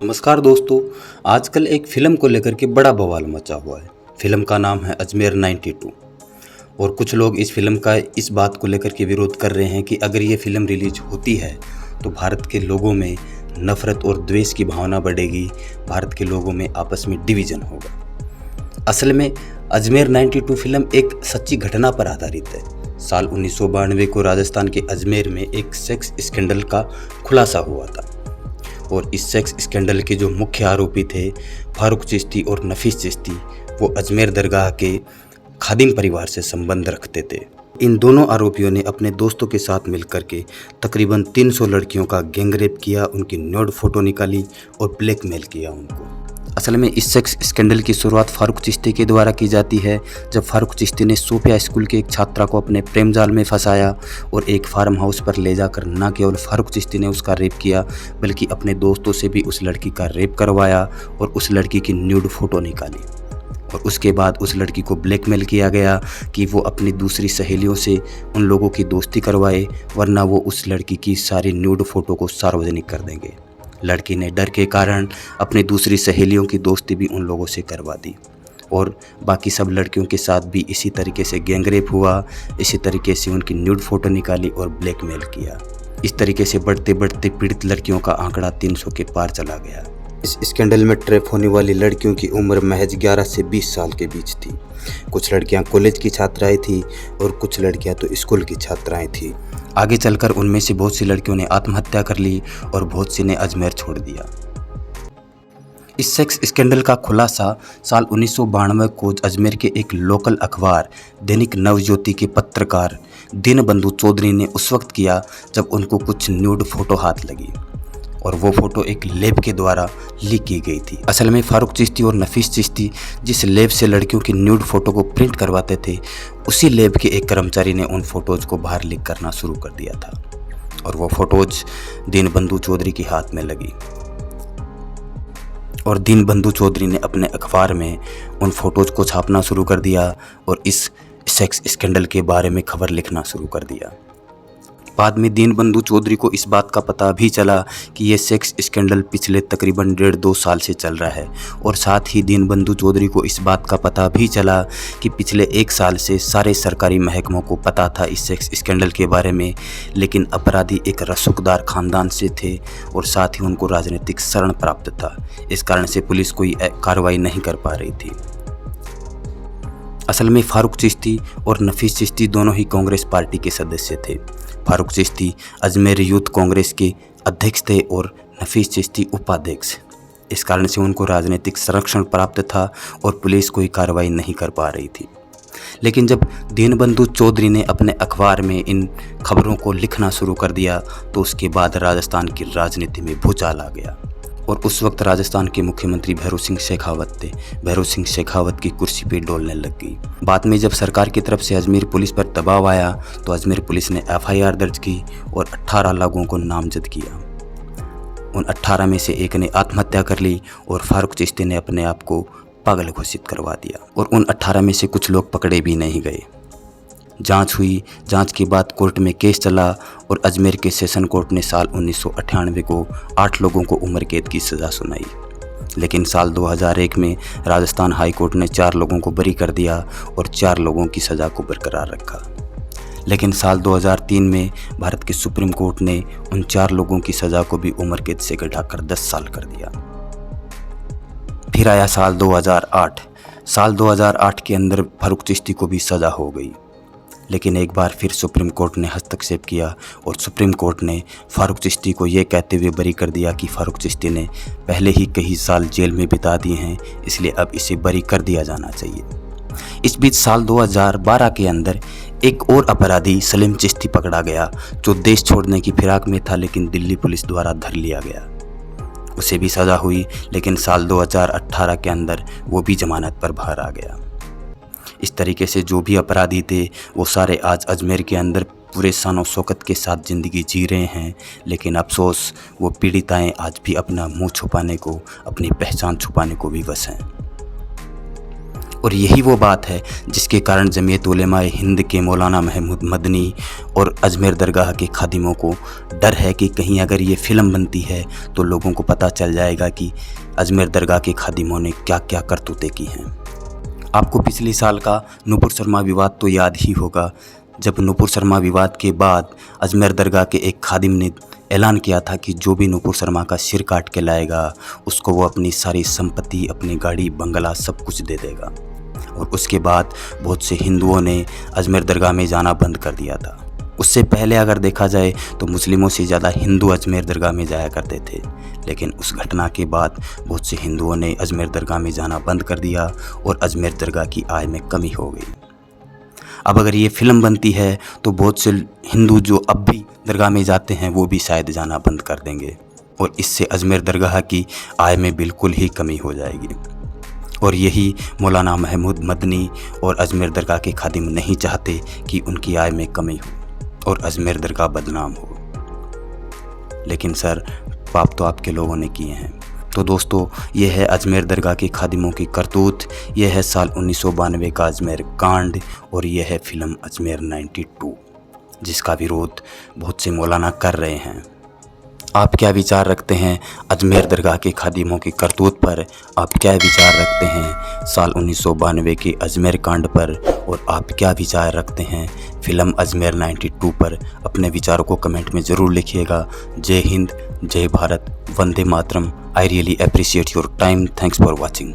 नमस्कार दोस्तों। आजकल एक फ़िल्म को लेकर के बड़ा बवाल मचा हुआ है। फ़िल्म का नाम है अजमेर 92 और कुछ लोग इस फ़िल्म का इस बात को लेकर के विरोध कर रहे हैं कि अगर ये फ़िल्म रिलीज होती है तो भारत के लोगों में नफ़रत और द्वेष की भावना बढ़ेगी, भारत के लोगों में आपस में डिवीज़न होगा। असल में अजमेर 92 फ़िल्म एक सच्ची घटना पर आधारित है। साल 1992 को राजस्थान के अजमेर में एक सेक्स स्कैंडल का खुलासा हुआ था और इस सेक्स स्कैंडल के जो मुख्य आरोपी थे फारूक चिश्ती और नफीस चिश्ती, वो अजमेर दरगाह के खादिम परिवार से संबंध रखते थे। इन दोनों आरोपियों ने अपने दोस्तों के साथ मिलकर के तकरीबन 300 लड़कियों का गैंगरेप किया, उनकी न्यूड फोटो निकाली और ब्लैकमेल किया उनको। असल में इस सेक्स स्कैंडल की शुरुआत फारूक चिश्ती के द्वारा की जाती है, जब फारूक चिश्ती ने सोफिया स्कूल के एक छात्रा को अपने प्रेम जाल में फंसाया और एक फार्म हाउस पर ले जाकर न केवल फारूक चिश्ती ने उसका रेप किया बल्कि अपने दोस्तों से भी उस लड़की का रेप करवाया और उस लड़की की न्यूड फोटो निकाली। और उसके बाद उस लड़की को ब्लैकमेल किया गया कि वो अपनी दूसरी सहेलियों से उन लोगों की दोस्ती करवाए, वरना वो उस लड़की की सारी न्यूड फोटो को सार्वजनिक कर देंगे। लड़की ने डर के कारण अपनी दूसरी सहेलियों की दोस्ती भी उन लोगों से करवा दी और बाकी सब लड़कियों के साथ भी इसी तरीके से गैंगरेप हुआ, इसी तरीके से उनकी न्यूड फोटो निकाली और ब्लैकमेल किया। इस तरीके से बढ़ते बढ़ते पीड़ित लड़कियों का आंकड़ा 300 के पार चला गया। इस स्कैंडल में ट्रैप होने वाली लड़कियों की उम्र महज 11 से 20 साल के बीच थी। कुछ लड़कियां कॉलेज की छात्राएं थीं और कुछ लड़कियां तो स्कूल की छात्राएं थीं। आगे चलकर उनमें से बहुत सी लड़कियों ने आत्महत्या कर ली और बहुत सी ने अजमेर छोड़ दिया। इस सेक्स स्कैंडल का खुलासा साल 1992 को अजमेर के एक लोकल अखबार दैनिक नवज्योति के पत्रकार दीनबंधु चौधरी ने उस वक्त किया जब उनको कुछ न्यूड फोटो हाथ लगी और वो फोटो एक लैब के द्वारा लीक की गई थी। असल में फारूक चिश्ती और नफीस चिश्ती जिस लैब से लड़कियों की न्यूड फोटो को प्रिंट करवाते थे, उसी लैब के एक कर्मचारी ने उन फोटोज़ को बाहर लीक करना शुरू कर दिया था और वो फोटोज़ दीनबंधु चौधरी के हाथ में लगी और दीनबंधु चौधरी ने अपने अखबार में उन फोटोज़ को छापना शुरू कर दिया और इस सेक्स स्कैंडल के बारे में खबर लिखना शुरू कर दिया। बाद में दीनबंधु चौधरी को इस बात का पता भी चला कि ये सेक्स स्कैंडल पिछले तकरीबन 1.5-2 साल से चल रहा है और साथ ही दीनबंधु चौधरी को इस बात का पता भी चला कि पिछले 1 साल से सारे सरकारी महकमों को पता था इस सेक्स स्कैंडल के बारे में, लेकिन अपराधी एक रसूखदार ख़ानदान से थे और साथ ही उनको राजनीतिक शरण प्राप्त था। इस कारण से पुलिस कोई कार्रवाई नहीं कर पा रही थी। असल में फारूक चिश्ती और नफीस चिश्ती दोनों ही कांग्रेस पार्टी के सदस्य थे। फारूक चिश्ती अजमेर यूथ कांग्रेस के अध्यक्ष थे और नफीस चिश्ती उपाध्यक्ष। इस कारण से उनको राजनीतिक संरक्षण प्राप्त था और पुलिस कोई कार्रवाई नहीं कर पा रही थी। लेकिन जब दीनबंधु चौधरी ने अपने अखबार में इन खबरों को लिखना शुरू कर दिया तो उसके बाद राजस्थान की राजनीति में भूचाल आ गया और उस वक्त राजस्थान के मुख्यमंत्री भैरों सिंह शेखावत थे। भैरों सिंह शेखावत की कुर्सी पे डोलने लग गई। बाद में जब सरकार की तरफ से अजमेर पुलिस पर दबाव आया तो अजमेर पुलिस ने FIR दर्ज की और 18 लोगों को नामजद किया। उन 18 में से एक ने आत्महत्या कर ली और फारूक चिश्ती ने अपने आप को पागल घोषित करवा दिया और उन 18 में से कुछ लोग पकड़े भी नहीं गए। जांच हुई, जांच के बाद कोर्ट में केस चला और अजमेर के सेशन कोर्ट ने साल 1998 को 8 लोगों को उम्र कैद की सज़ा सुनाई। लेकिन साल 2001 में राजस्थान हाई कोर्ट ने 4 लोगों को बरी कर दिया और 4 लोगों की सज़ा को बरकरार रखा। लेकिन साल 2003 में भारत के सुप्रीम कोर्ट ने उन 4 लोगों की सज़ा को भी उम्र कैद से घटाकर 10 साल कर दिया। फिर आया साल 2008। साल 2008 के अंदर फारूक चिश्ती को भी सज़ा हो गई, लेकिन एक बार फिर सुप्रीम कोर्ट ने हस्तक्षेप किया और सुप्रीम कोर्ट ने फारूक चिश्ती को ये कहते हुए बरी कर दिया कि फारूक चिश्ती ने पहले ही कई साल जेल में बिता दिए हैं, इसलिए अब इसे बरी कर दिया जाना चाहिए। इस बीच साल 2012 के अंदर एक और अपराधी सलीम चिश्ती पकड़ा गया जो देश छोड़ने की फिराक में था, लेकिन दिल्ली पुलिस द्वारा धर लिया गया। उसे भी सज़ा हुई, लेकिन साल 2018 के अंदर वो भी जमानत पर बाहर आ गया। इस तरीके से जो भी अपराधी थे वो सारे आज अजमेर के अंदर पूरे शान और शौकत के साथ ज़िंदगी जी रहे हैं, लेकिन अफसोस वो पीड़िताएं आज भी अपना मुंह छुपाने को, अपनी पहचान छुपाने को विवश हैं। और यही वो बात है जिसके कारण जमीयत उलेमाए हिंद के मौलाना महमूद मदनी और अजमेर दरगाह के खादिमों को डर है कि कहीं अगर ये फ़िल्म बनती है तो लोगों को पता चल जाएगा कि अजमेर दरगाह के खादिमों ने क्या क्या करतूतें की हैं। आपको पिछले साल का नुपुर शर्मा विवाद तो याद ही होगा, जब नुपुर शर्मा विवाद के बाद अजमेर दरगाह के एक खादिम ने ऐलान किया था कि जो भी नुपुर शर्मा का सिर काट के लाएगा उसको वो अपनी सारी संपत्ति, अपनी गाड़ी, बंगला सब कुछ दे देगा। और उसके बाद बहुत से हिंदुओं ने अजमेर दरगाह में जाना बंद कर दिया था। उससे पहले अगर देखा जाए तो मुस्लिमों से ज़्यादा हिंदू अजमेर दरगाह में जाया करते थे, लेकिन उस घटना के बाद बहुत से हिंदुओं ने अजमेर दरगाह में जाना बंद कर दिया और अजमेर दरगाह की आय में कमी हो गई। अब अगर ये फ़िल्म बनती है तो बहुत से हिंदू जो अब भी दरगाह में जाते हैं वो भी शायद जाना बंद कर देंगे और इससे अजमेर दरगाह की आय में बिल्कुल ही कमी हो जाएगी। और यही मौलाना महमूद मदनी और अजमेर दरगाह के खादिम नहीं चाहते कि उनकी आय में कमी हो और अजमेर दरगाह बदनाम हो। लेकिन सर, पाप तो आपके लोगों ने किए हैं। तो दोस्तों, ये है अजमेर दरगाह के खादिमों की करतूत, ये है साल 1992 का अजमेर कांड और ये है फिल्म अजमेर 92 जिसका विरोध बहुत से मौलाना कर रहे हैं। आप क्या विचार रखते हैं अजमेर दरगाह के खादिमों की करतूत पर? आप क्या विचार रखते हैं साल 1992 के अजमेर कांड पर? और आप क्या विचार रखते हैं फ़िल्म अजमेर 92 पर? अपने विचारों को कमेंट में ज़रूर लिखिएगा। जय हिंद, जय भारत, वंदे मातरम। I really appreciate your time. Thanks for watching.